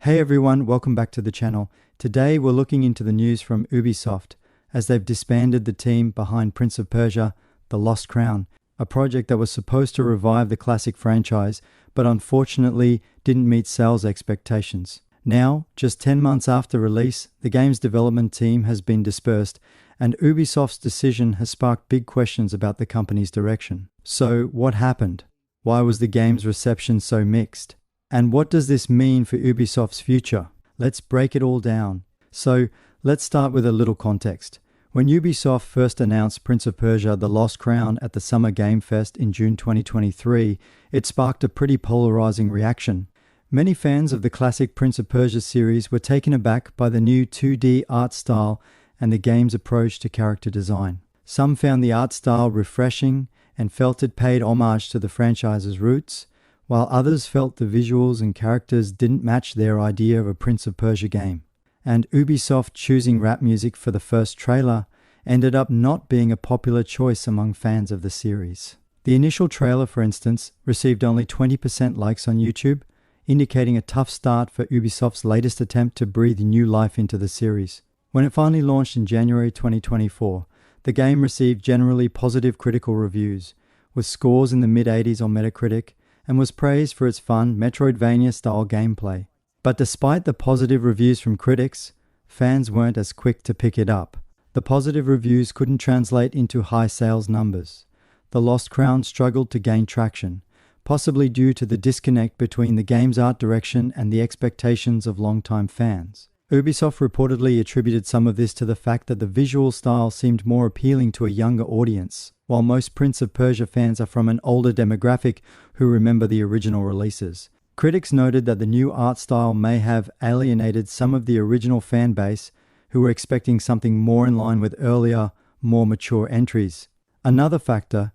Hey everyone, welcome back to the channel. Today we're looking into the news from Ubisoft as they've disbanded the team behind Prince of Persia, The Lost Crown, a project that was supposed to revive the classic franchise, but unfortunately didn't meet sales expectations. Now, just 10 months after release, the game's development team has been dispersed, and Ubisoft's decision has sparked big questions about the company's direction. So, what happened? Why was the game's reception so mixed? And what does this mean for Ubisoft's future? Let's break it all down. So, let's start with a little context. When Ubisoft first announced Prince of Persia: The Lost Crown at the Summer Game Fest in June 2023, it sparked a pretty polarizing reaction. Many fans of the classic Prince of Persia series were taken aback by the new 2D art style and the game's approach to character design. Some found the art style refreshing and felt it paid homage to the franchise's roots, while others felt the visuals and characters didn't match their idea of a Prince of Persia game. And Ubisoft choosing rap music for the first trailer ended up not being a popular choice among fans of the series. The initial trailer, for instance, received only 20% likes on YouTube, indicating a tough start for Ubisoft's latest attempt to breathe new life into the series. When it finally launched in January 2024, the game received generally positive critical reviews, with scores in the mid-80s on Metacritic, and was praised for its fun, Metroidvania-style gameplay. But despite the positive reviews from critics, fans weren't as quick to pick it up. The positive reviews couldn't translate into high sales numbers. The Lost Crown struggled to gain traction, possibly due to the disconnect between the game's art direction and the expectations of longtime fans. Ubisoft reportedly attributed some of this to the fact that the visual style seemed more appealing to a younger audience, while most Prince of Persia fans are from an older demographic who remember the original releases. Critics noted that the new art style may have alienated some of the original fan base who were expecting something more in line with earlier, more mature entries. Another factor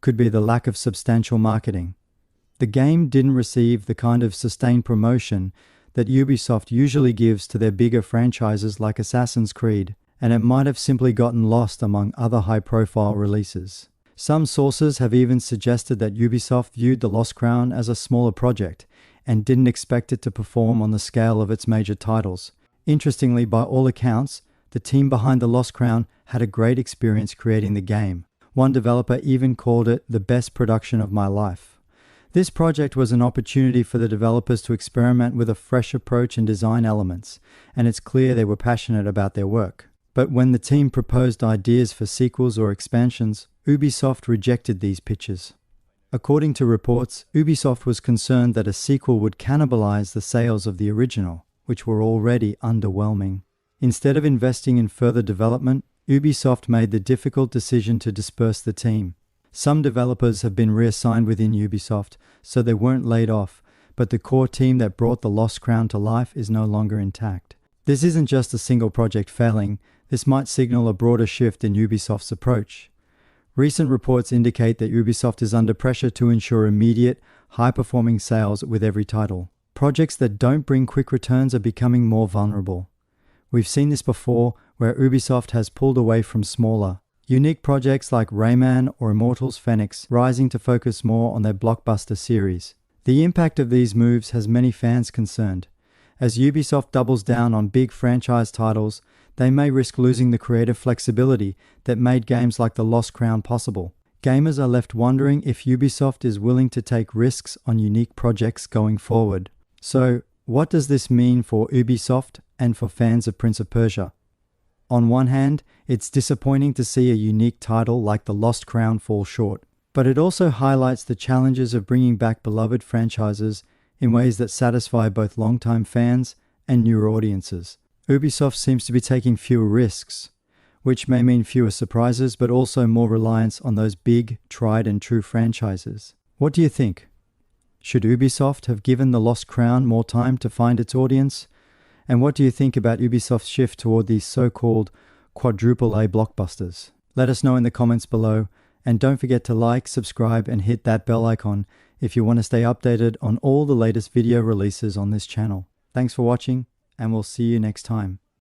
could be the lack of substantial marketing. The game didn't receive the kind of sustained promotion that Ubisoft usually gives to their bigger franchises like Assassin's Creed, and it might have simply gotten lost among other high-profile releases. Some sources have even suggested that Ubisoft viewed The Lost Crown as a smaller project and didn't expect it to perform on the scale of its major titles. Interestingly, by all accounts, the team behind The Lost Crown had a great experience creating the game. One developer even called it the best production of my life. This project was an opportunity for the developers to experiment with a fresh approach and design elements, and it's clear they were passionate about their work. But when the team proposed ideas for sequels or expansions, Ubisoft rejected these pitches. According to reports, Ubisoft was concerned that a sequel would cannibalize the sales of the original, which were already underwhelming. Instead of investing in further development, Ubisoft made the difficult decision to disperse the team. Some developers have been reassigned within Ubisoft, so they weren't laid off, but the core team that brought The Lost Crown to life is no longer intact. This isn't just a single project failing, this might signal a broader shift in Ubisoft's approach. Recent reports indicate that Ubisoft is under pressure to ensure immediate, high-performing sales with every title. Projects that don't bring quick returns are becoming more vulnerable. We've seen this before, where Ubisoft has pulled away from smaller, unique projects like Rayman or Immortals Phoenix, rising to focus more on their blockbuster series. The impact of these moves has many fans concerned. As Ubisoft doubles down on big franchise titles, they may risk losing the creative flexibility that made games like The Lost Crown possible. Gamers are left wondering if Ubisoft is willing to take risks on unique projects going forward. So, what does this mean for Ubisoft and for fans of Prince of Persia? On one hand, it's disappointing to see a unique title like The Lost Crown fall short, but it also highlights the challenges of bringing back beloved franchises in ways that satisfy both longtime fans and newer audiences. Ubisoft seems to be taking fewer risks, which may mean fewer surprises, but also more reliance on those big, tried-and-true franchises. What do you think? Should Ubisoft have given The Lost Crown more time to find its audience? And what do you think about Ubisoft's shift toward these so-called quadruple A blockbusters? Let us know in the comments below, and don't forget to like, subscribe, and hit that bell icon if you want to stay updated on all the latest video releases on this channel. Thanks for watching, and we'll see you next time.